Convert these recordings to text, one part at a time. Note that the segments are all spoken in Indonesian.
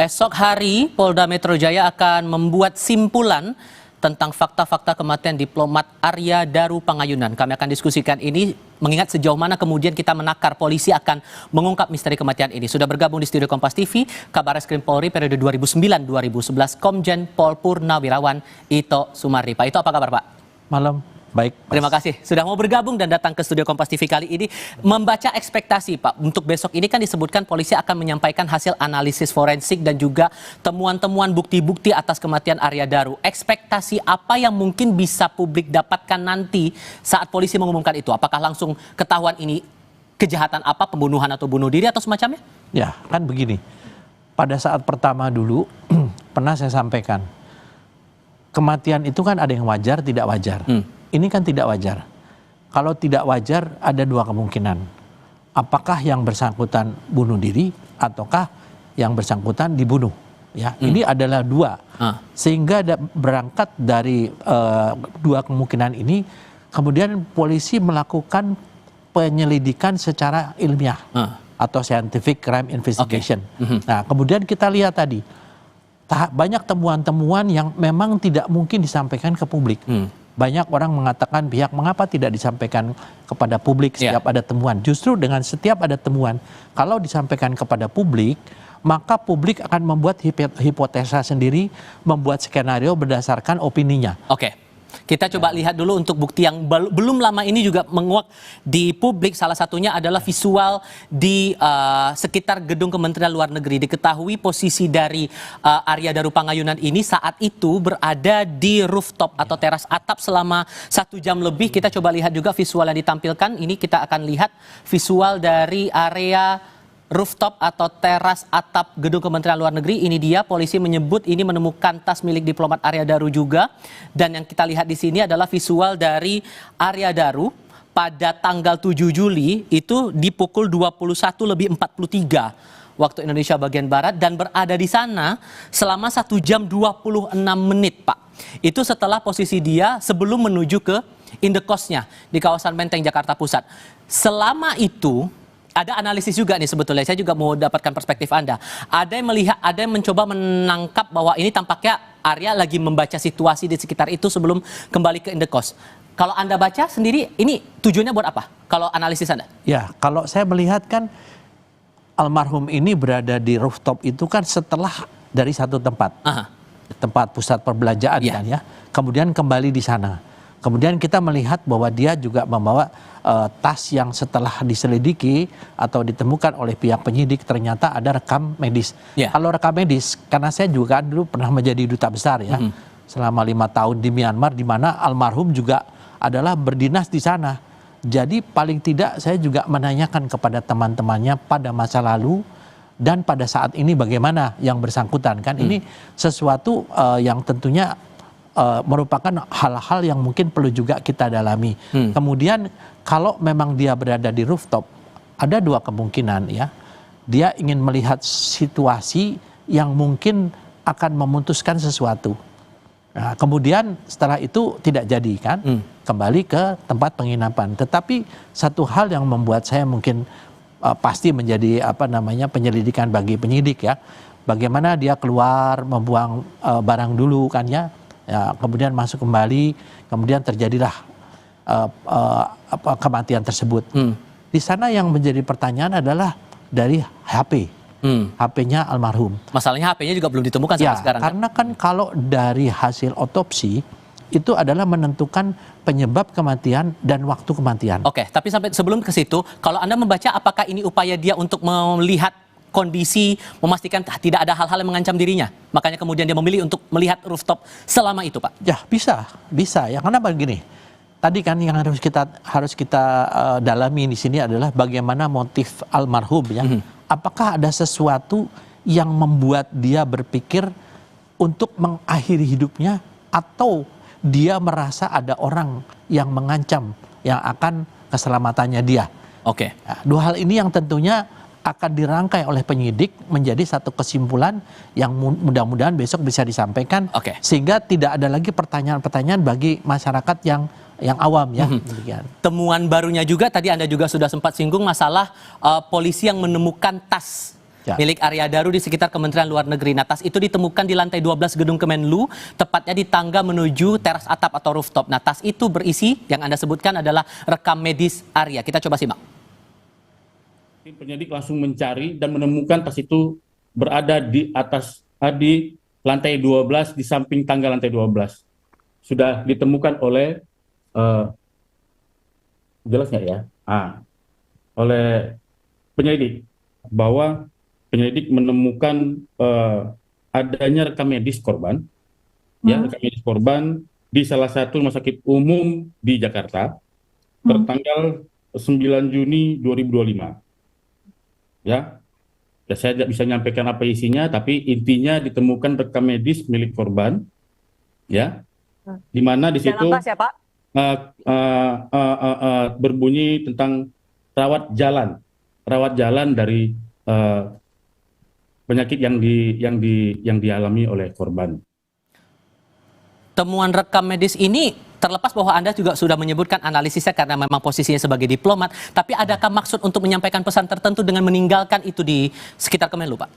Esok hari, Polda Metro Jaya akan membuat simpulan tentang fakta-fakta kematian diplomat Arya Daru Pangayunan. Kami akan diskusikan ini mengingat sejauh mana kemudian kita menakar polisi akan mengungkap misteri kematian ini. Sudah bergabung di studio Kompas TV, Kabarreskrim Polri periode 2009-2011, Komjen Pol Purnawirawan Ito Sumardi. Pak Ito, apa kabar Pak? Malam. Baik, Mas. Terima kasih sudah mau bergabung dan datang ke studio Kompas TV kali ini. Membaca ekspektasi Pak, untuk besok ini kan disebutkan polisi akan menyampaikan hasil analisis forensik dan juga temuan-temuan bukti-bukti atas kematian Arya Daru. Ekspektasi apa yang mungkin bisa publik dapatkan nanti saat polisi mengumumkan itu? Apakah langsung ketahuan ini kejahatan apa, pembunuhan atau bunuh diri atau semacamnya? Ya, kan begini. Pada saat pertama dulu pernah saya sampaikan, kematian itu kan ada yang wajar, tidak wajar. Ini kan tidak wajar. Kalau tidak wajar ada dua kemungkinan. Apakah yang bersangkutan bunuh diri ataukah yang bersangkutan dibunuh? Ya, ini adalah dua. Sehingga berangkat dari dua kemungkinan ini, kemudian polisi melakukan penyelidikan secara ilmiah atau scientific crime investigation. Nah, kemudian kita lihat tadi banyak temuan-temuan yang memang tidak mungkin disampaikan ke publik. Banyak orang mengatakan pihak mengapa tidak disampaikan kepada publik setiap ada temuan. Justru dengan setiap ada temuan, kalau disampaikan kepada publik, maka publik akan membuat hipotesa sendiri, membuat skenario berdasarkan opininya. Oke. Kita coba lihat dulu untuk bukti yang belum lama ini juga menguak di publik. Salah satunya adalah visual di sekitar gedung Kementerian Luar Negeri. Diketahui posisi dari Arya Daru Pangayunan ini saat itu berada di rooftop atau teras atap selama 1 jam lebih. Kita coba lihat juga visual yang ditampilkan. Ini kita akan lihat visual dari area rooftop atau teras atap gedung Kementerian Luar Negeri. Ini dia, polisi menyebut ini menemukan tas milik diplomat Arya Daru juga. Dan yang kita lihat di sini adalah visual dari Arya Daru pada tanggal 7 Juli itu di pukul 21:43 waktu Indonesia bagian Barat dan berada di sana selama 1 jam 26 menit, Pak. Itu setelah posisi dia sebelum menuju ke indekosnya di kawasan Menteng, Jakarta Pusat. Selama itu ada analisis juga nih sebetulnya, saya juga mau dapatkan perspektif Anda. Ada yang melihat, ada yang mencoba menangkap bahwa ini tampaknya Arya lagi membaca situasi di sekitar itu sebelum kembali ke indekos. Kalau Anda baca sendiri, ini tujuannya buat apa? Kalau analisis Anda? Ya, kalau saya melihat kan almarhum ini berada di rooftop itu kan setelah dari satu tempat. Tempat pusat perbelanjaan kan ya. Kemudian kembali di sana. Kemudian kita melihat bahwa dia juga membawa tas yang setelah diselidiki atau ditemukan oleh pihak penyidik ternyata ada rekam medis. Kalau rekam medis, karena saya juga dulu pernah menjadi duta besar ya, selama 5 tahun di Myanmar, di mana almarhum juga adalah berdinas di sana. Jadi paling tidak saya juga menanyakan kepada teman-temannya pada masa lalu dan pada saat ini bagaimana yang bersangkutan kan. Ini sesuatu yang tentunya merupakan hal-hal yang mungkin perlu juga kita dalami. Kemudian kalau memang dia berada di rooftop, ada dua kemungkinan ya. Dia ingin melihat situasi yang mungkin akan memutuskan sesuatu. Nah, kemudian setelah itu tidak jadi kan, kembali ke tempat penginapan. Tetapi satu hal yang membuat saya mungkin pasti menjadi penyelidikan bagi penyidik ya. Bagaimana dia keluar membuang barang dulu kan ya. Ya, kemudian masuk kembali, kemudian terjadilah kematian tersebut. Di sana yang menjadi pertanyaan adalah dari HP, HP-nya almarhum. Masalahnya HP-nya juga belum ditemukan sampai sekarang. Karena kan kalau dari hasil otopsi itu adalah menentukan penyebab kematian dan waktu kematian. Oke, tapi sampai sebelum ke situ, kalau Anda membaca apakah ini upaya dia untuk melihat kondisi, memastikan tidak ada hal-hal yang mengancam dirinya, makanya kemudian dia memilih untuk melihat rooftop selama itu, Pak? Ya bisa ya, karena begini, tadi kan yang harus kita dalami di sini adalah bagaimana motif almarhum ya. Apakah ada sesuatu yang membuat dia berpikir untuk mengakhiri hidupnya, atau dia merasa ada orang yang mengancam yang akan keselamatannya dia? Oke. Nah, dua hal ini yang tentunya akan dirangkai oleh penyidik menjadi satu kesimpulan yang mudah-mudahan besok bisa disampaikan, sehingga tidak ada lagi pertanyaan-pertanyaan bagi masyarakat yang awam ya. Temuan barunya juga tadi Anda juga sudah sempat singgung masalah polisi yang menemukan tas milik Arya Daru di sekitar Kementerian Luar Negeri. Nah, tas itu ditemukan di lantai 12 gedung Kemenlu, tepatnya di tangga menuju teras atap atau rooftop. Nah, tas itu berisi yang Anda sebutkan adalah rekam medis Arya. Kita coba simak. Penyidik langsung mencari dan menemukan tas itu berada di atas di lantai 12 di samping tangga lantai 12. Sudah ditemukan oleh jelas nggak ya? Oleh penyelidik bahwa penyelidik menemukan adanya rekam medis korban, ya rekam medis korban di salah satu rumah sakit umum di Jakarta tertanggal 9 Juni 2025. Ya, saya tidak bisa menyampaikan apa isinya, tapi intinya ditemukan rekam medis milik korban, ya, di mana di situ berbunyi tentang rawat jalan dari penyakit yang dialami oleh korban. Temuan rekam medis ini terlepas bahwa Anda juga sudah menyebutkan analisisnya karena memang posisinya sebagai diplomat, tapi adakah maksud untuk menyampaikan pesan tertentu dengan meninggalkan itu di sekitar Kemenlu, Pak?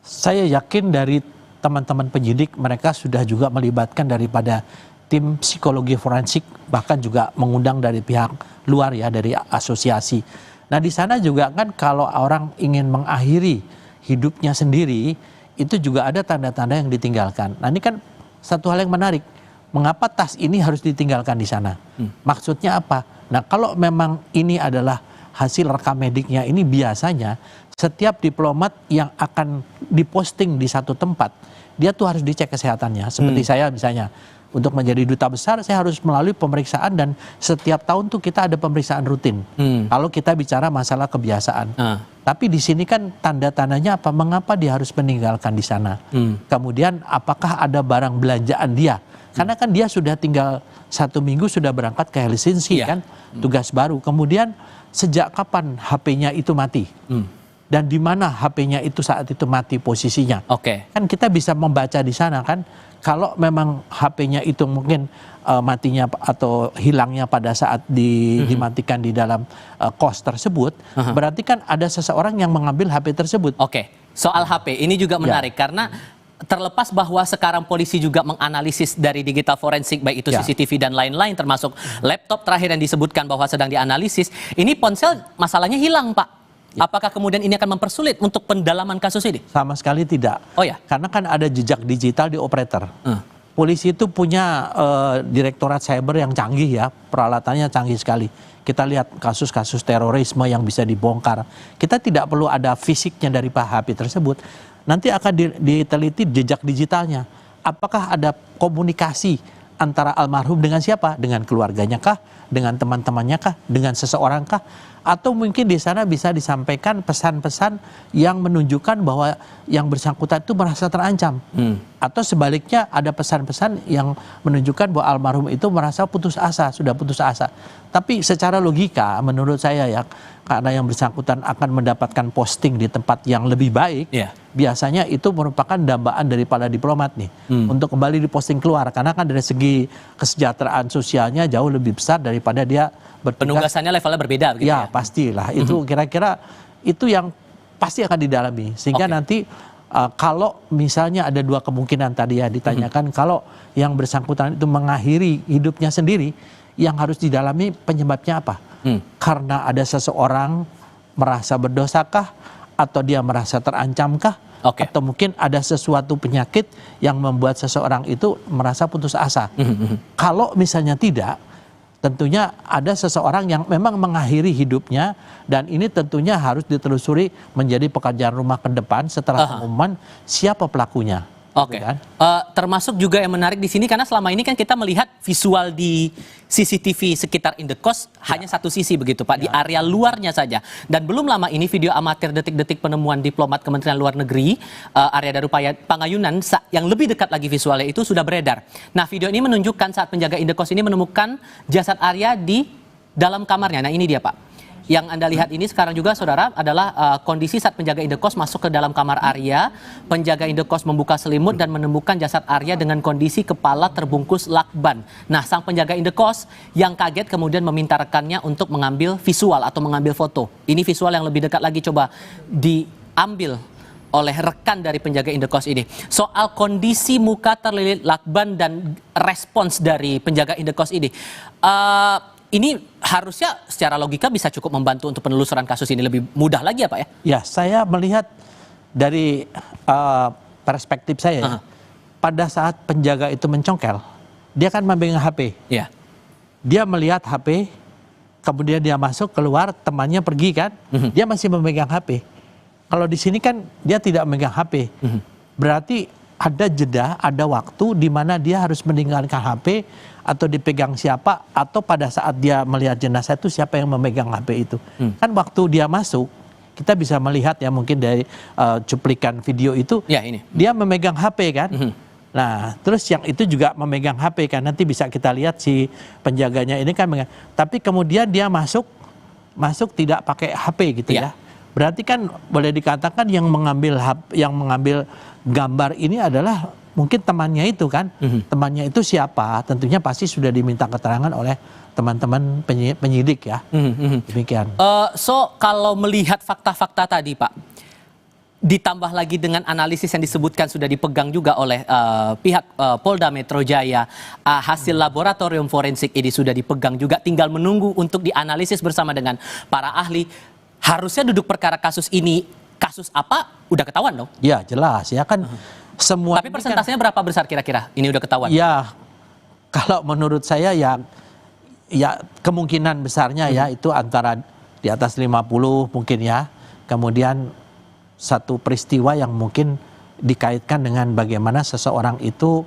Saya yakin dari teman-teman penyidik mereka sudah juga melibatkan daripada tim psikologi forensik, bahkan juga mengundang dari pihak luar ya, dari asosiasi. Nah di sana juga kan kalau orang ingin mengakhiri hidupnya sendiri, itu juga ada tanda-tanda yang ditinggalkan. Nah ini kan satu hal yang menarik, mengapa tas ini harus ditinggalkan di sana? Maksudnya apa? Nah kalau memang ini adalah hasil rekam mediknya, ini biasanya setiap diplomat yang akan diposting di satu tempat, dia tuh harus dicek kesehatannya. Seperti saya misalnya, untuk menjadi duta besar saya harus melalui pemeriksaan dan setiap tahun tuh kita ada pemeriksaan rutin. Kalau kita bicara masalah kebiasaan. Tapi di sini kan tanda-tandanya apa? Mengapa dia harus meninggalkan di sana? Kemudian apakah ada barang belanjaan dia? Karena kan dia sudah tinggal 1 minggu sudah berangkat ke Helsinki kan, tugas baru. Kemudian sejak kapan HP-nya itu mati? Dan di mana HP-nya itu saat itu mati posisinya? Kan kita bisa membaca di sana kan. Kalau memang HP-nya itu mungkin matinya atau hilangnya pada saat dimatikan di dalam kos tersebut, berarti kan ada seseorang yang mengambil HP tersebut. Soal HP ini juga menarik karena terlepas bahwa sekarang polisi juga menganalisis dari digital forensik, baik itu CCTV dan lain-lain, termasuk laptop terakhir yang disebutkan bahwa sedang dianalisis, ini ponsel masalahnya hilang, Pak. Apakah kemudian ini akan mempersulit untuk pendalaman kasus ini? Sama sekali tidak. Karena kan ada jejak digital di operator. Polisi itu punya direktorat cyber yang canggih ya, peralatannya canggih sekali. Kita lihat kasus-kasus terorisme yang bisa dibongkar. Kita tidak perlu ada fisiknya dari HP tersebut. Nanti akan diteliti jejak digitalnya. Apakah ada komunikasi antara almarhum dengan siapa? Dengan keluarganya kah? Dengan teman-temannya kah? Dengan seseorang kah? Atau mungkin di sana bisa disampaikan pesan-pesan yang menunjukkan bahwa yang bersangkutan itu merasa terancam. Atau sebaliknya ada pesan-pesan yang menunjukkan bahwa almarhum itu merasa putus asa, sudah putus asa. Tapi secara logika menurut saya ya, karena yang bersangkutan akan mendapatkan posting di tempat yang lebih baik, biasanya itu merupakan dambaan daripada diplomat nih, untuk kembali diposting keluar. Karena kan dari segi kesejahteraan sosialnya jauh lebih besar daripada dia bertugas. Penugasannya levelnya berbeda begitu ya? Pastilah. Itu kira-kira itu yang pasti akan didalami. Sehingga nanti kalau misalnya ada 2 kemungkinan tadi ya ditanyakan, kalau yang bersangkutan itu mengakhiri hidupnya sendiri, yang harus didalami penyebabnya apa? Karena ada seseorang merasa berdosakah? Atau dia merasa terancamkah? Atau mungkin ada sesuatu penyakit yang membuat seseorang itu merasa putus asa. Kalau misalnya tidak, tentunya ada seseorang yang memang mengakhiri hidupnya, dan ini tentunya harus ditelusuri menjadi pekerjaan rumah ke depan setelah pengumuman siapa pelakunya. Termasuk juga yang menarik di sini karena selama ini kan kita melihat visual di CCTV sekitar Indekos hanya satu sisi begitu Pak, di area luarnya saja. Dan belum lama ini video amatir detik-detik penemuan diplomat Kementerian Luar Negeri Arya Daru Pangayunan yang lebih dekat lagi visualnya itu sudah beredar. Nah video ini menunjukkan saat penjaga Indekos ini menemukan jasad Arya di dalam kamarnya. Nah ini dia Pak. Yang Anda lihat ini sekarang juga saudara adalah kondisi saat penjaga Indekos masuk ke dalam kamar Arya. Penjaga Indekos membuka selimut dan menemukan jasad Arya dengan kondisi kepala terbungkus lakban. Nah sang penjaga Indekos yang kaget kemudian meminta rekannya untuk mengambil visual atau mengambil foto. Ini visual yang lebih dekat lagi, coba diambil oleh rekan dari penjaga indekos ini. Soal kondisi muka terlilit lakban dan respons dari penjaga indekos ini harusnya secara logika bisa cukup membantu untuk penelusuran kasus ini lebih mudah lagi ya Pak ya? Ya, saya melihat dari perspektif saya, pada saat penjaga itu mencongkel, dia kan memegang HP. Ya. Dia melihat HP, kemudian dia masuk, keluar, temannya pergi kan, dia masih memegang HP. Kalau di sini kan dia tidak memegang HP. Berarti ada jeda, ada waktu di mana dia harus meninggalkan HP atau dipegang siapa, atau pada saat dia melihat jenazah itu siapa yang memegang HP itu. Kan waktu dia masuk, kita bisa melihat ya mungkin dari cuplikan video itu, Ya, ini. dia memegang HP kan. Nah, terus yang itu juga memegang HP kan, nanti bisa kita lihat si penjaganya ini kan tapi kemudian dia masuk tidak pakai HP gitu ya. Berarti kan boleh dikatakan yang mengambil gambar ini adalah mungkin temannya itu kan. Temannya itu siapa? Tentunya pasti sudah diminta keterangan oleh teman-teman penyidik ya. Demikian. So kalau melihat fakta-fakta tadi Pak, ditambah lagi dengan analisis yang disebutkan sudah dipegang juga oleh pihak Polda Metro Jaya, hasil laboratorium forensik ini sudah dipegang juga, tinggal menunggu untuk dianalisis bersama dengan para ahli. Harusnya duduk perkara kasus ini, kasus apa, udah ketahuan dong? Ya jelas ya kan semua. Tapi persentasenya berapa besar kira-kira ini udah ketahuan? Ya kalau menurut saya ya kemungkinan besarnya ya itu antara di atas 50 mungkin ya. Kemudian satu peristiwa yang mungkin dikaitkan dengan bagaimana seseorang itu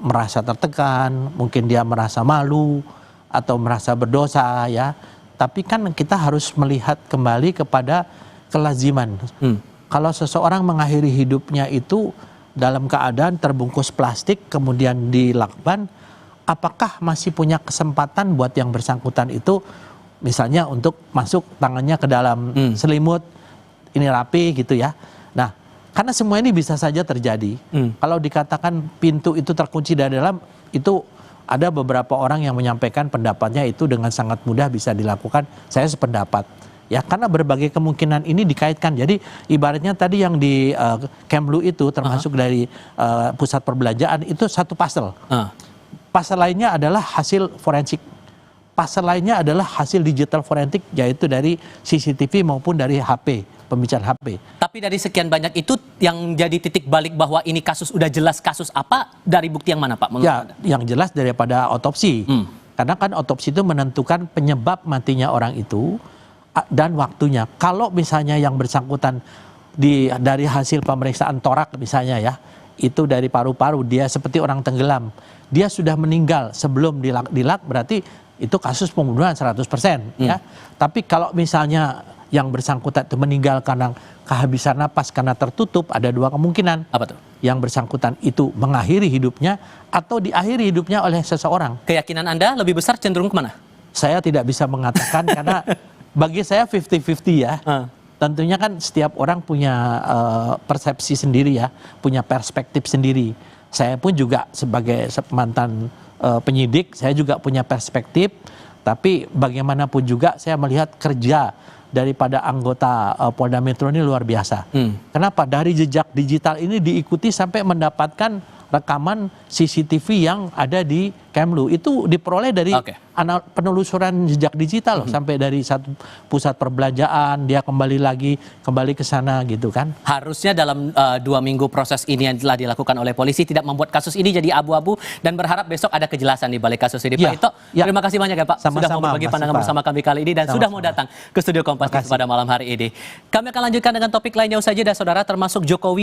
merasa tertekan, mungkin dia merasa malu atau merasa berdosa ya. Tapi kan kita harus melihat kembali kepada kelaziman. Kalau seseorang mengakhiri hidupnya itu dalam keadaan terbungkus plastik kemudian dilakban, apakah masih punya kesempatan buat yang bersangkutan itu misalnya untuk masuk tangannya ke dalam selimut, ini rapi gitu ya. Nah, karena semua ini bisa saja terjadi. Kalau dikatakan pintu itu terkunci dari dalam, itu ada beberapa orang yang menyampaikan pendapatnya itu dengan sangat mudah bisa dilakukan. Saya sependapat. Ya, karena berbagai kemungkinan ini dikaitkan. Jadi ibaratnya tadi yang di Kemlu itu termasuk dari pusat perbelanjaan itu satu puzzle. Puzzle lainnya adalah hasil forensik. Puzzle lainnya adalah hasil digital forensik, yaitu dari CCTV maupun dari HP, pembicaraan HP. Tapi dari sekian banyak itu yang jadi titik balik bahwa ini kasus udah jelas kasus apa, dari bukti yang mana Pak? Ya, yang jelas daripada otopsi. Karena kan otopsi itu menentukan penyebab matinya orang itu dan waktunya. Kalau misalnya yang bersangkutan dari hasil pemeriksaan torak misalnya ya, itu dari paru-paru, dia seperti orang tenggelam. Dia sudah meninggal sebelum dilak berarti itu kasus pembunuhan 100% ya. Tapi kalau misalnya yang bersangkutan itu meninggal karena kehabisan napas karena tertutup, ada dua kemungkinan. Apa tuh? Yang bersangkutan itu mengakhiri hidupnya atau diakhiri hidupnya oleh seseorang. Keyakinan Anda lebih besar cenderung kemana? Saya tidak bisa mengatakan karena bagi saya 50-50 ya. Tentunya kan setiap orang punya persepsi sendiri ya, punya perspektif sendiri. Saya pun juga sebagai mantan penyidik, saya juga punya perspektif. Tapi bagaimanapun juga saya melihat kerja daripada anggota Polda Metro ini luar biasa. Kenapa? Dari jejak digital ini diikuti sampai mendapatkan rekaman CCTV yang ada di Kemlu. Itu diperoleh dari penelusuran jejak digital loh, sampai dari satu pusat perbelanjaan, dia kembali ke sana gitu kan. Harusnya dalam 2 minggu proses ini yang telah dilakukan oleh polisi tidak membuat kasus ini jadi abu-abu, dan berharap besok ada kejelasan di balik kasus ini. Pak Ito, terima kasih banyak ya Pak, sudah mau berbagi pandangan bersama kami kali ini dan sudah mau datang ke studio Kompas pada malam hari ini. Kami akan lanjutkan dengan topik lainnya usai jeda saudara, termasuk Jokowi